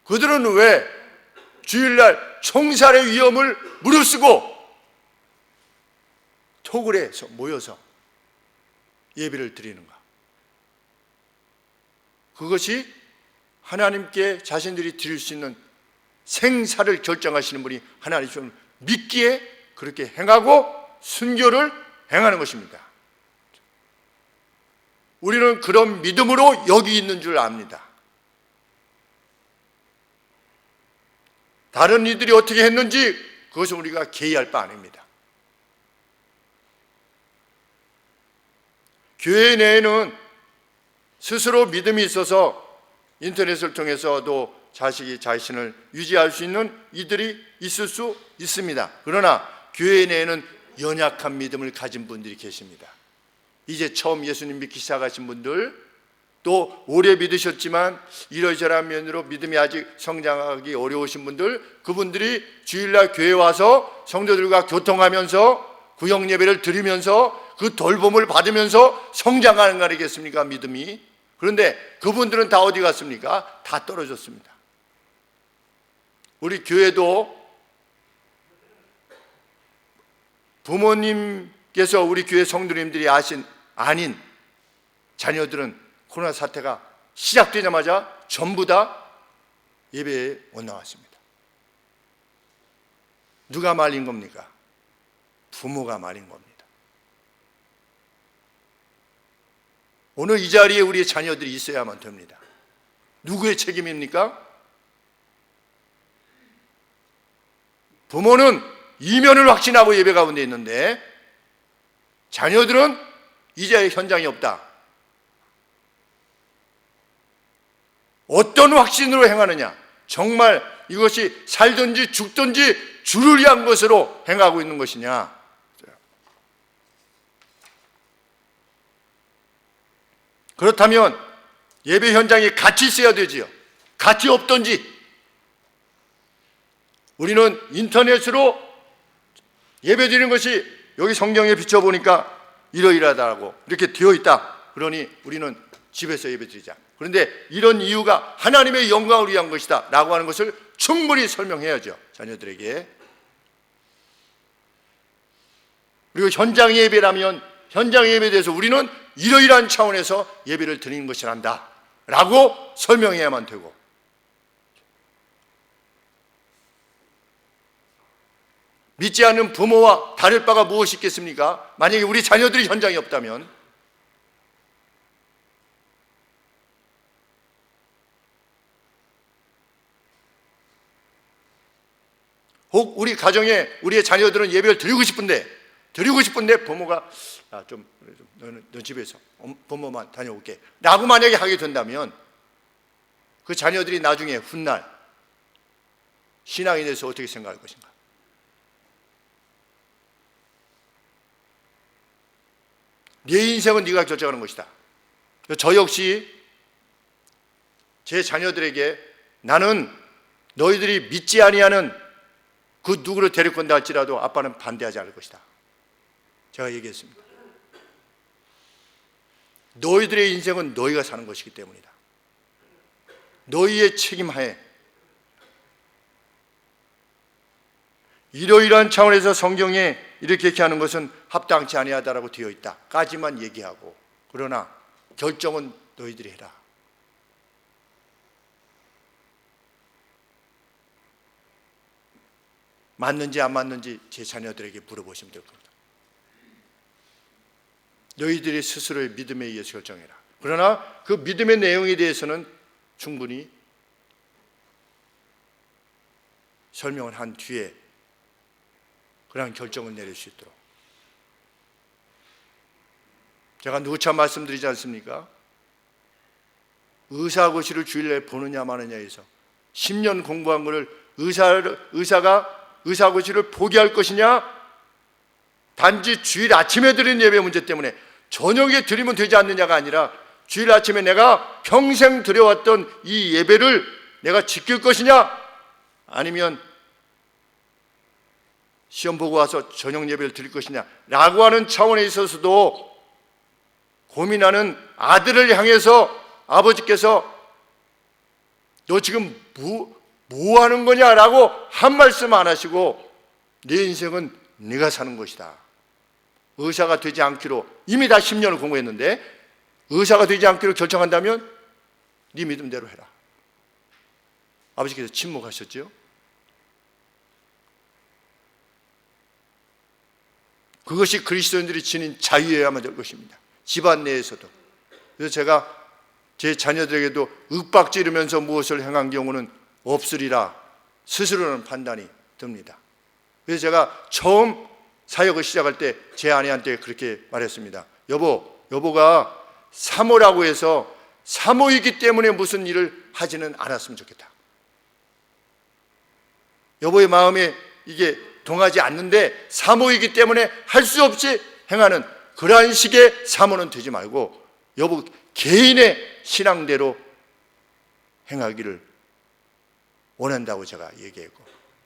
그들은 왜 주일날 총살의 위험을 무릅쓰고 톡을 해서 모여서 예배를 드리는가? 그것이 하나님께 자신들이 드릴 수 있는 생사를 결정하시는 분이 하나님을 믿기에 그렇게 행하고 순교를 행하는 것입니다. 우리는 그런 믿음으로 여기 있는 줄 압니다. 다른 이들이 어떻게 했는지 그것은 우리가 개의할 바 아닙니다. 교회 내에는 스스로 믿음이 있어서 인터넷을 통해서도 자식이 자신을 유지할 수 있는 이들이 있을 수 있습니다. 그러나 교회 내에는 연약한 믿음을 가진 분들이 계십니다. 이제 처음 예수님 믿기 시작하신 분들, 또 오래 믿으셨지만 이러저러한 면으로 믿음이 아직 성장하기 어려우신 분들, 그분들이 주일날 교회 와서 성도들과 교통하면서 구역 예배를 드리면서 그 돌봄을 받으면서 성장하는 거 아니겠습니까? 믿음이. 그런데 그분들은 다 어디 갔습니까? 다 떨어졌습니다. 우리 교회도 부모님께서 우리 교회 성도님들이 아닌 자녀들은 코로나 사태가 시작되자마자 전부 다 예배에 못 나왔습니다. 누가 말린 겁니까? 부모가 말린 겁니다. 오늘 이 자리에 우리의 자녀들이 있어야만 됩니다. 누구의 책임입니까? 부모는 이면을 확신하고 예배 가운데 있는데 자녀들은 이제 현장이 없다. 어떤 확신으로 행하느냐? 정말 이것이 살든지 죽든지 주를 위한 것으로 행하고 있는 것이냐? 그렇다면 예배 현장에 같이 있어야 되지요. 같이 없든지. 우리는 인터넷으로 예배 드리는 것이 여기 성경에 비춰보니까 이러이러하다고 이렇게 되어 있다. 그러니 우리는 집에서 예배 드리자. 그런데 이런 이유가 하나님의 영광을 위한 것이다 라고 하는 것을 충분히 설명해야죠, 자녀들에게. 그리고 현장 예배라면 현장 예배에 대해서 우리는 이러이러한 차원에서 예배를 드리는 것이란다 라고 설명해야만 되고, 믿지 않는 부모와 다를 바가 무엇이 있겠습니까? 만약에 우리 자녀들이 현장이 없다면 혹 우리 가정에 우리의 자녀들은 예배를 드리고 싶은데 부모가 너 집에서 부모만 다녀올게 라고 만약에 하게 된다면 그 자녀들이 나중에 훗날 신앙에 대해서 어떻게 생각할 것인가? 네 인생은 네가 결정하는 것이다. 저 역시 제 자녀들에게 나는 너희들이 믿지 아니하는 그 누구를 데리고 온다 할지라도 아빠는 반대하지 않을 것이다. 제가 얘기했습니다. 너희들의 인생은 너희가 사는 것이기 때문이다. 너희의 책임하에 이러이러한 차원에서 성경에 이렇게 하는 것은 합당치 아니하다라고 되어 있다 까지만 얘기하고, 그러나 결정은 너희들이 해라. 맞는지 안 맞는지 제 자녀들에게 물어보시면 될 겁니다. 너희들이 스스로의 믿음에 의해서 결정해라. 그러나 그 믿음의 내용에 대해서는 충분히 설명을 한 뒤에 그러한 결정을 내릴 수 있도록. 제가 누차 말씀드리지 않습니까? 의사고시를 주일에 보느냐 마느냐에서 10년 공부한 것을 의사가 의사고시를 포기할 것이냐, 단지 주일 아침에 드리는 예배 문제 때문에 저녁에 드리면 되지 않느냐가 아니라 주일 아침에 내가 평생 드려왔던 이 예배를 내가 지킬 것이냐, 아니면 시험 보고 와서 저녁 예배를 드릴 것이냐 라고 하는 차원에 있어서도 고민하는 아들을 향해서 아버지께서 너 지금 뭐 하는 거냐라고 한 말씀 안 하시고 내 인생은 네가 사는 것이다. 의사가 되지 않기로 이미 다 10년을 공부했는데 의사가 되지 않기로 결정한다면 네 믿음대로 해라. 아버지께서 침묵하셨죠. 그것이 그리스도인들이 지닌 자유여야만 될 것입니다. 집안 내에서도. 그래서 제가 제 자녀들에게도 윽박지르면서 무엇을 행한 경우는 없으리라 스스로는 판단이 듭니다. 그래서 제가 처음 사역을 시작할 때 제 아내한테 그렇게 말했습니다. 여보가 사모라고 해서 사모이기 때문에 무슨 일을 하지는 않았으면 좋겠다. 여보의 마음에 이게 동하지 않는데 사모이기 때문에 할 수 없이 행하는 그러한 식의 사모는 되지 말고 여보 개인의 신앙대로 행하기를 원한다고 제가 얘기했고,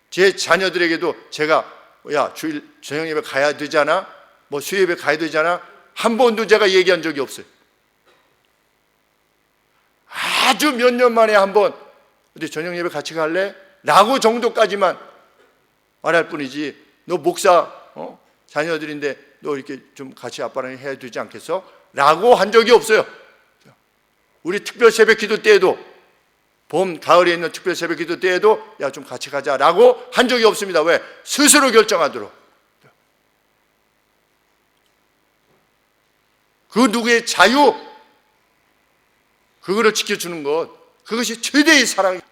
제 자녀들에게도 제가 야 주일 저녁 예배 가야 되잖아, 뭐 수요 예배 가야 되잖아 한 번도 제가 얘기한 적이 없어요. 아주 몇 년 만에 한 번 어디 저녁 예배 같이 갈래? 라고 정도까지만 말할 뿐이지 너 목사 자녀들인데 너 이렇게 좀 같이 아빠랑 해야 되지 않겠어? 라고 한 적이 없어요. 우리 특별 새벽 기도 때에도 봄, 가을에 있는 특별 새벽 기도 때에도 야 좀 같이 가자라고 한 적이 없습니다. 왜? 스스로 결정하도록. 그 누구의 자유, 그거를 지켜주는 것, 그것이 최대의 사랑입니다.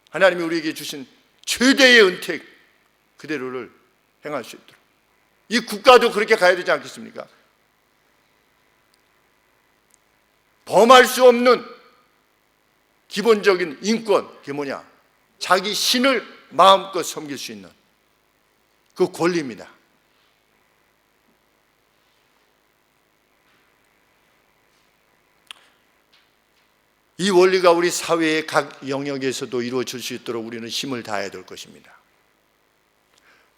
하나님이 우리에게 주신 최대의 은택 그대로를 행할 수 있도록. 이 국가도 그렇게 가야 되지 않겠습니까? 범할 수 없는 기본적인 인권, 그게 뭐냐? 자기 신을 마음껏 섬길 수 있는 그 권리입니다. 이 원리가 우리 사회의 각 영역에서도 이루어질 수 있도록 우리는 힘을 다해야 될 것입니다.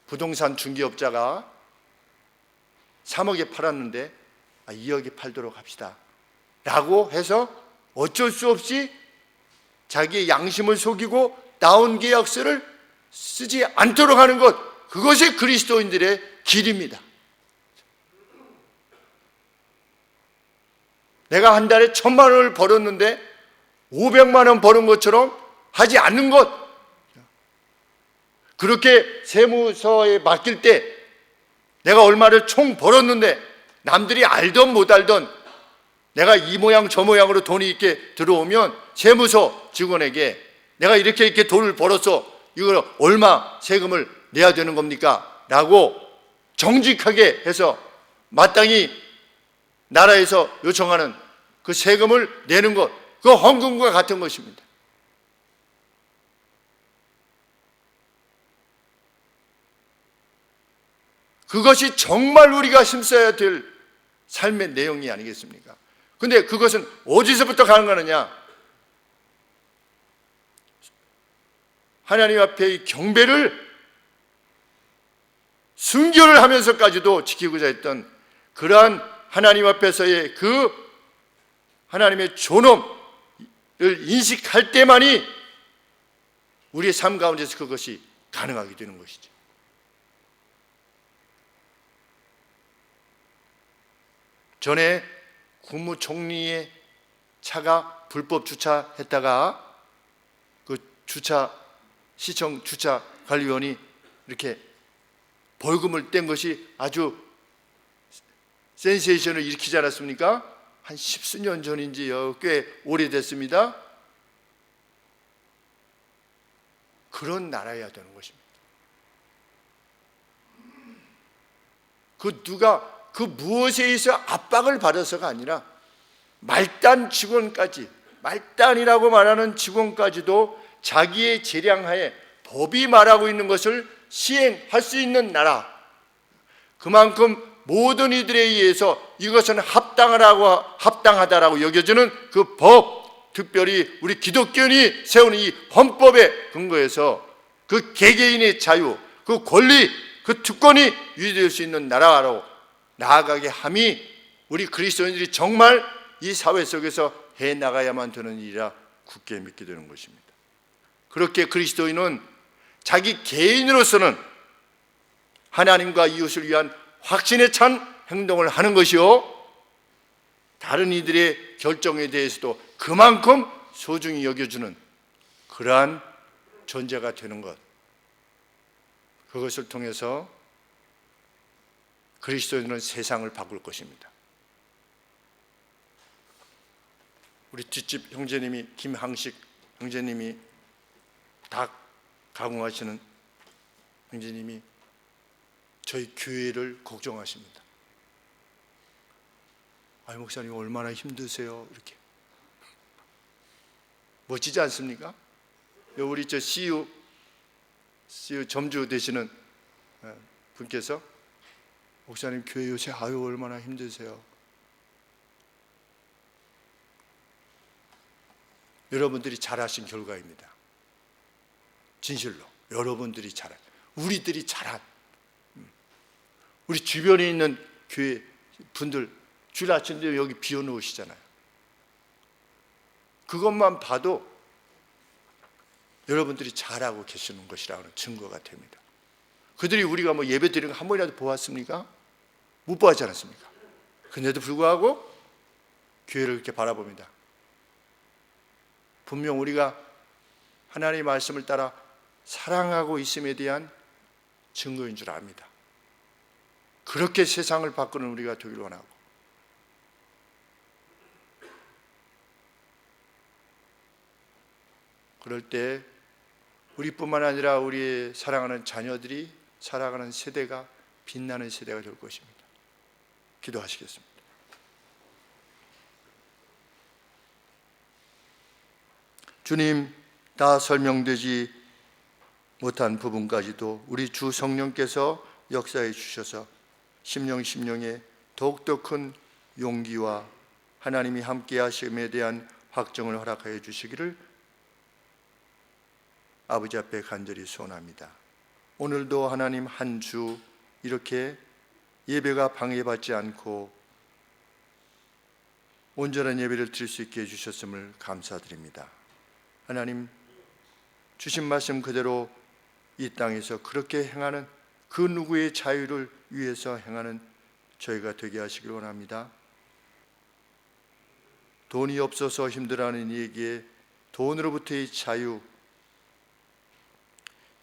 부동산 중개업자가 3억에 팔았는데 2억에 팔도록 합시다 라고 해서 어쩔 수 없이 자기의 양심을 속이고 나온 계약서를 쓰지 않도록 하는 것, 그것이 그리스도인들의 길입니다. 내가 한 달에 1,000만 원을 벌었는데 500만 원 버는 것처럼 하지 않는 것, 그렇게 세무서에 맡길 때 내가 얼마를 총 벌었는데 남들이 알던 못 알던 내가 이 모양 저 모양으로 돈이 이렇게 들어오면 세무서 직원에게 내가 이렇게 돈을 벌었어, 이걸 얼마 세금을 내야 되는 겁니까? 라고 정직하게 해서 마땅히 나라에서 요청하는 그 세금을 내는 것, 그 헌금과 같은 것입니다. 그것이 정말 우리가 힘써야 될 삶의 내용이 아니겠습니까? 근데 그것은 어디서부터 가능하느냐? 하나님 앞에 경배를 순교를 하면서까지도 지키고자 했던 그러한 하나님 앞에서의 그 하나님의 존엄을 인식할 때만이 우리의 삶 가운데서 그것이 가능하게 되는 것이죠. 전에 국무총리의 차가 불법 주차했다가 그 시청 주차 관리원이 이렇게 벌금을 뗀 것이 아주 센세이션을 일으키지 않았습니까? 한 10수년 전인지 꽤 오래됐습니다. 그런 나라여야 되는 것입니다. 그 누가 그 무엇에 의해서 압박을 받아서가 아니라 말단 직원까지, 말단이라고 말하는 직원까지도 자기의 재량하에 법이 말하고 있는 것을 시행할 수 있는 나라, 그만큼 모든 이들에 의해서 이것은 합당하다라고 여겨지는 그 법, 특별히 우리 기독교인이 세우는 이 헌법에 근거해서 그 개개인의 자유, 그 권리, 그 특권이 유지될 수 있는 나라로 나아가게 함이 우리 그리스도인들이 정말 이 사회 속에서 해나가야만 되는 일이라 굳게 믿게 되는 것입니다. 그렇게 그리스도인은 자기 개인으로서는 하나님과 이웃을 위한 확신에 찬 행동을 하는 것이요, 다른 이들의 결정에 대해서도 그만큼 소중히 여겨주는 그러한 존재가 되는 것, 그것을 통해서 그리스도인은 세상을 바꿀 것입니다. 우리 뒷집 형제님이, 김항식 형제님이, 닭 가공하시는 형제님이 저희 교회를 걱정하십니다. 아이 목사님 얼마나 힘드세요? 이렇게 멋지지 않습니까? 우리 저 CU 점주 되시는 분께서 목사님 교회 요새 얼마나 힘드세요? 여러분들이 잘하신 결과입니다. 진실로 여러분들이 잘한, 우리들이 잘한, 우리 주변에 있는 교회 분들 주일 아침에 여기 비워놓으시잖아요. 그것만 봐도 여러분들이 잘하고 계시는 것이라는 증거가 됩니다. 그들이 우리가 뭐 예배 드리는 거 한 번이라도 보았습니까? 못 보았지 않았습니까? 그런데도 불구하고 교회를 이렇게 바라봅니다. 분명 우리가 하나님의 말씀을 따라 사랑하고 있음에 대한 증거인 줄 압니다. 그렇게 세상을 바꾸는 우리가 되길 원하고, 그럴 때 우리뿐만 아니라 우리의 사랑하는 자녀들이 살아가는 세대가 빛나는 세대가 될 것입니다. 기도하시겠습니다. 주님, 다 설명되지 못한 부분까지도 우리 주 성령께서 역사해 주셔서 심령에 더욱더 큰 용기와 하나님이 함께 하심에 대한 확정을 허락하여 주시기를 아버지 앞에 간절히 소원합니다. 오늘도 하나님 한 주 이렇게 예배가 방해받지 않고 온전한 예배를 드릴 수 있게 해주셨음을 감사드립니다. 하나님, 주신 말씀 그대로 이 땅에서 그렇게 행하는 그 누구의 자유를 위해서 행하는 저희가 되게 하시길 원합니다. 돈이 없어서 힘들어하는 이에게 돈으로부터의 자유,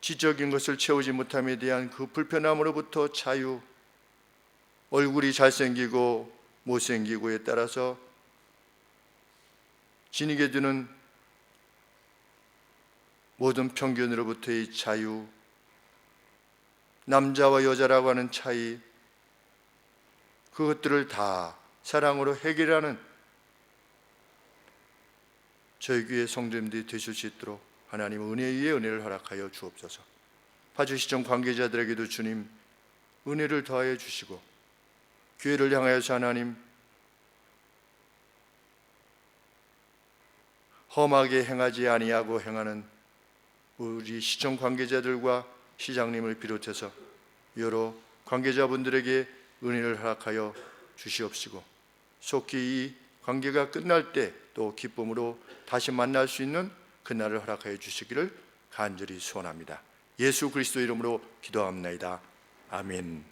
지적인 것을 채우지 못함에 대한 그 불편함으로부터 자유, 얼굴이 잘생기고 못생기고에 따라서 지니게 되는 모든 편견으로부터의 자유, 남자와 여자라고 하는 차이, 그것들을 다 사랑으로 해결하는 저희 교회 성도님들이 되실 수 있도록 하나님 은혜 위에 은혜를 허락하여 주옵소서. 파주 시청 관계자들에게도 주님 은혜를 더하여 주시고, 교회를 향하여서 하나님 험하게 행하지 아니하고 행하는 우리 시청 관계자들과 시장님을 비롯해서 여러 관계자분들에게 은혜를 허락하여 주시옵시고, 속히 이 관계가 끝날 때 또 기쁨으로 다시 만날 수 있는 그날을 허락하여 주시기를 간절히 소원합니다. 예수 그리스도 이름으로 기도합니다. 아멘.